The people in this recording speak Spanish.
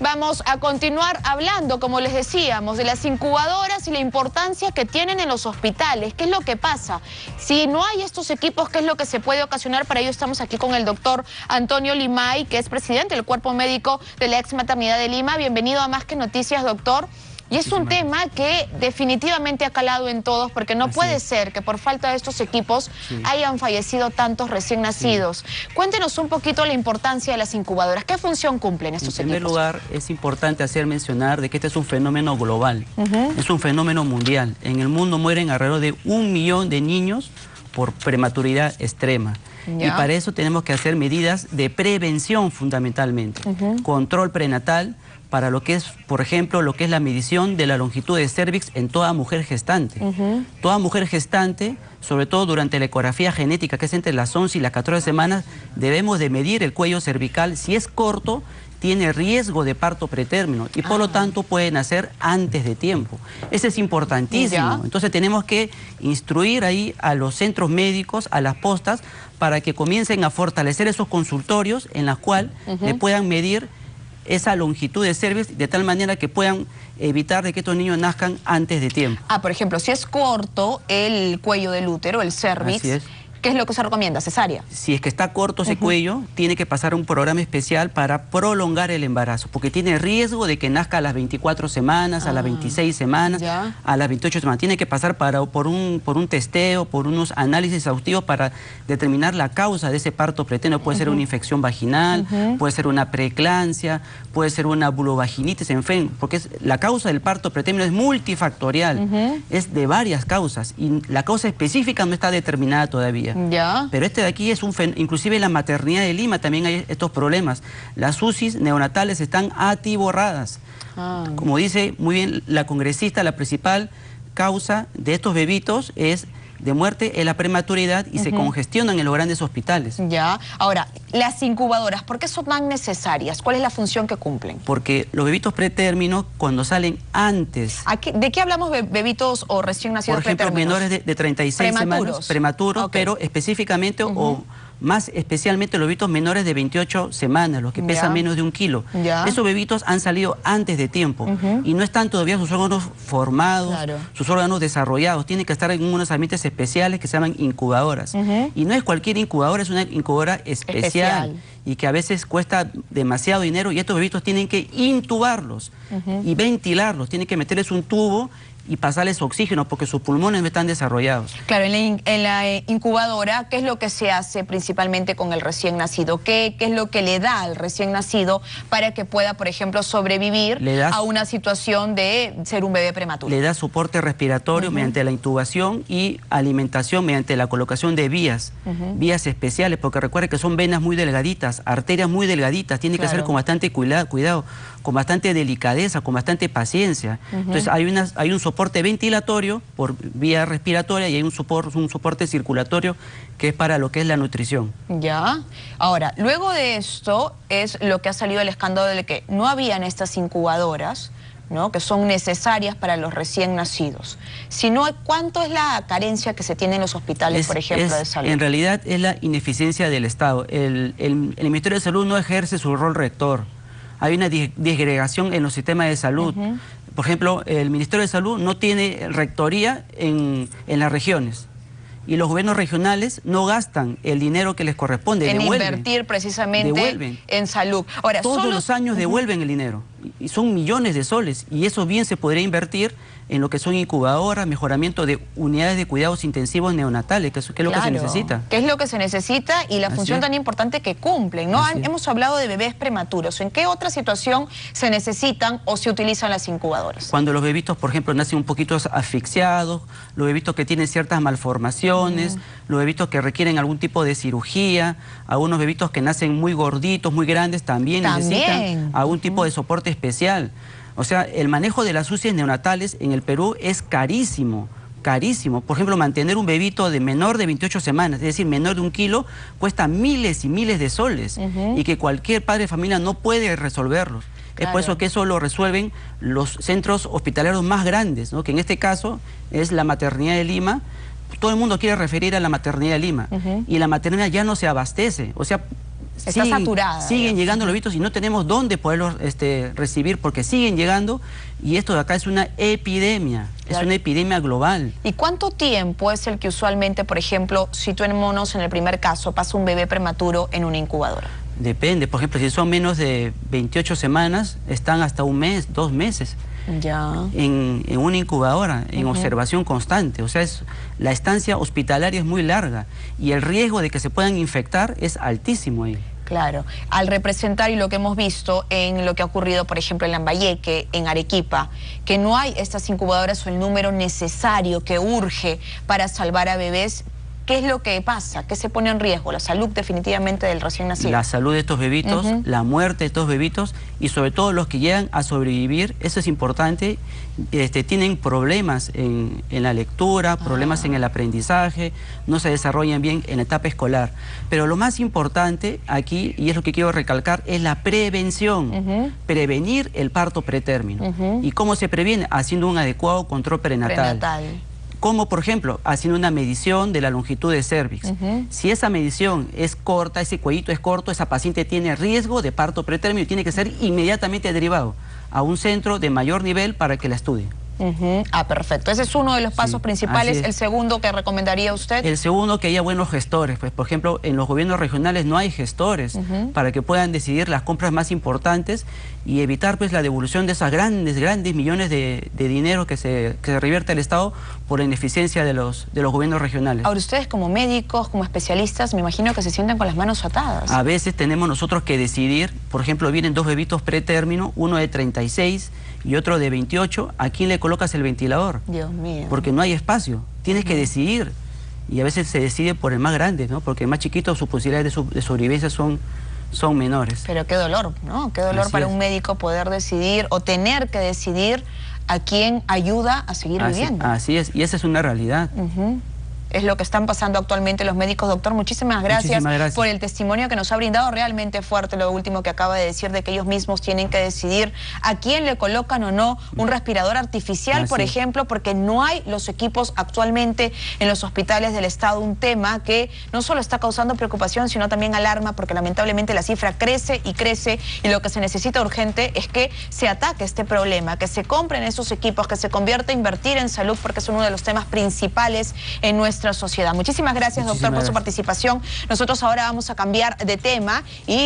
Vamos a continuar hablando, como les decíamos, de las incubadoras y la importancia que tienen en los hospitales. ¿Qué es lo que pasa? Si no hay estos equipos, ¿qué es lo que se puede ocasionar? Para ello estamos aquí con el doctor Antonio Limay, que es presidente del Cuerpo Médico de la Ex Maternidad de Lima. Bienvenido a Más que Noticias, doctor. Y es un tema que definitivamente ha calado en todos, porque no puede ser que por falta de estos equipos hayan fallecido tantos recién nacidos. Cuéntenos un poquito la importancia de las incubadoras. ¿Qué función cumplen estos equipos? En primer lugar, es importante mencionar de que este es un fenómeno global, es un fenómeno mundial. En el mundo mueren alrededor de 1 millón de niños por prematuridad extrema. Y para eso tenemos que hacer medidas de prevención fundamentalmente. Control prenatal, para lo que es, por ejemplo, lo que es la medición de la longitud de cérvix en toda mujer gestante. Toda mujer gestante, sobre todo durante la ecografía genética, que es entre las 11 y las 14 semanas, debemos de medir el cuello cervical. Si es corto, tiene riesgo de parto pretérmino y por lo tanto puede nacer antes de tiempo. Eso es importantísimo. Entonces tenemos que instruir ahí a los centros médicos, a las postas, para que comiencen a fortalecer esos consultorios en los cuales le puedan medir esa longitud de cervix de tal manera que puedan evitar de que estos niños nazcan antes de tiempo. Por ejemplo, si es corto el cuello del útero, el cervix, ¿qué es lo que se recomienda? ¿Cesárea? Si es que está corto ese cuello, tiene que pasar un programa especial para prolongar el embarazo, porque tiene riesgo de que nazca a las 24 semanas, a las 26 semanas, a las 28 semanas. Tiene que pasar por un testeo, por unos análisis exhaustivos para determinar la causa de ese parto pretérmino. Puede ser una infección vaginal, puede ser una preeclampsia, puede ser una vulvovaginitis, en fin, porque la causa del parto pretérmino es multifactorial, es de varias causas y la causa específica no está determinada todavía. Pero este de aquí es un fenómeno, inclusive en la maternidad de Lima también hay estos problemas. Las UCIs neonatales están atiborradas. Como dice muy bien la congresista, la principal causa de estos bebitos de muerte es la prematuridad y se congestionan en los grandes hospitales. Ahora, las incubadoras, ¿por qué son tan necesarias? ¿Cuál es la función que cumplen? Porque los bebitos pretérminos, cuando salen antes... ¿De qué hablamos, bebitos o recién nacidos pretérminos? Por ejemplo, menores de 36 semanas, prematuros, pero específicamente o más especialmente los bebitos menores de 28 semanas, los que pesan menos de 1 kilo. Esos bebitos han salido antes de tiempo y no están todavía sus órganos formados, sus órganos desarrollados. Tienen que estar en unos ambientes especiales que se llaman incubadoras. Y no es cualquier incubadora, es una incubadora especial y que a veces cuesta demasiado dinero y estos bebitos tienen que intubarlos y ventilarlos, tienen que meterles un tubo y pasarles oxígeno porque sus pulmones no están desarrollados. Claro, en la incubadora, ¿qué es lo que se hace principalmente con el recién nacido? ¿Qué es lo que le da al recién nacido para que pueda, por ejemplo, sobrevivir a una situación de ser un bebé prematuro? Le da soporte respiratorio mediante la intubación y alimentación mediante la colocación de vías especiales, porque recuerde que son venas muy delgaditas, arterias muy delgaditas, tiene que hacer con bastante cuidado, con bastante delicadeza, con bastante paciencia. Entonces hay un soporte ventilatorio por vía respiratoria y hay un soporte circulatorio que es para lo que es la nutrición. Ahora, luego de esto es lo que ha salido el escándalo de que no habían estas incubadoras, que son necesarias para los recién nacidos. Sino, ¿cuánto es la carencia que se tiene en los hospitales, por ejemplo, de salud? En realidad es la ineficiencia del Estado. El Ministerio de Salud no ejerce su rol rector. Hay una disgregación en los sistemas de salud. Por ejemplo, el Ministerio de Salud no tiene rectoría en las regiones. Y los gobiernos regionales no gastan el dinero que les corresponde. En invertir precisamente en salud. Ahora, todos los años devuelven el dinero. Y son millones de soles. Y eso bien se podría invertir en lo que son incubadoras, mejoramiento de unidades de cuidados intensivos neonatales, que es lo que se necesita. Que es lo que se necesita y la función tan importante que cumplen, Hemos hablado de bebés prematuros. ¿En qué otra situación se necesitan o se utilizan las incubadoras? Cuando los bebitos, por ejemplo, nacen un poquito asfixiados, los bebitos que tienen ciertas malformaciones, los bebitos que requieren algún tipo de cirugía, algunos bebitos que nacen muy gorditos, muy grandes, también necesitan algún tipo de soporte especial. O sea, el manejo de las UCIs neonatales en el Perú es carísimo, carísimo. Por ejemplo, mantener un bebito de menor de 28 semanas, es decir, menor de 1 kilo, cuesta miles y miles de soles y que cualquier padre de familia no puede resolverlos. Es por eso que eso lo resuelven los centros hospitalarios más grandes, que en este caso es la Maternidad de Lima. Todo el mundo quiere referir a la Maternidad de Lima y la maternidad ya no se abastece. O sea, Está saturada. Siguen llegando los bebitos y no tenemos dónde poderlos recibir porque siguen llegando y esto de acá es una epidemia, claro. Es una epidemia global. ¿Y cuánto tiempo es el que usualmente, por ejemplo, situémonos en el primer caso, pasa un bebé prematuro en una incubadora? Depende, por ejemplo, si son menos de 28 semanas, están hasta un mes, 2 meses. Ya. En una incubadora, en observación constante. O sea, la estancia hospitalaria es muy larga y el riesgo de que se puedan infectar es altísimo ahí. Claro, al representar y lo que hemos visto en lo que ha ocurrido, por ejemplo, en Lambayeque, en Arequipa, que no hay estas incubadoras o el número necesario que urge para salvar a bebés, ¿qué es lo que pasa? ¿Qué se pone en riesgo? La salud definitivamente del recién nacido. La salud de estos bebitos, la muerte de estos bebitos y sobre todo los que llegan a sobrevivir, eso es importante, tienen problemas en la lectura, problemas en el aprendizaje, no se desarrollan bien en la etapa escolar. Pero lo más importante aquí, y es lo que quiero recalcar, es la prevención, prevenir el parto pretérmino. ¿Y cómo se previene? Haciendo un adecuado control prenatal. Como por ejemplo, haciendo una medición de la longitud de cérvix. Si esa medición es corta, ese cuellito es corto, esa paciente tiene riesgo de parto pretérmino y tiene que ser inmediatamente derivado a un centro de mayor nivel para que la estudie. Ah, perfecto. Ese es uno de los pasos principales. ¿El segundo que recomendaría usted? El segundo, que haya buenos gestores. Pues, por ejemplo, en los gobiernos regionales no hay gestores para que puedan decidir las compras más importantes y evitar pues la devolución de esas grandes millones de dinero que se revierte al Estado por la ineficiencia de los gobiernos regionales. Ahora, ustedes como médicos, como especialistas, me imagino que se sienten con las manos atadas. A veces tenemos nosotros que decidir, por ejemplo, vienen 2 bebitos pretérmino, uno de 36 y otro de 28, ¿a quién le colocas el ventilador? Dios mío. Porque no hay espacio, tienes que decidir. Y a veces se decide por el más grande, ¿no? Porque el más chiquito sus posibilidades de sobrevivencia son menores. Pero qué dolor, ¿no? Qué dolor para un médico poder decidir o tener que decidir a quién ayuda a seguir viviendo. Así es, y esa es una realidad. Es lo que están pasando actualmente los médicos. Doctor, muchísimas gracias por el testimonio que nos ha brindado. Realmente fuerte lo último que acaba de decir, de que ellos mismos tienen que decidir a quién le colocan o no un respirador artificial, por ejemplo, porque no hay los equipos actualmente en los hospitales del Estado. Un tema que no solo está causando preocupación, sino también alarma, porque lamentablemente la cifra crece y crece, y lo que se necesita urgente es que se ataque este problema, que se compren esos equipos, que se convierta a invertir en salud, porque es uno de los temas principales en nuestra sociedad. Muchísimas gracias, doctor, por su participación. Nosotros ahora vamos a cambiar de tema y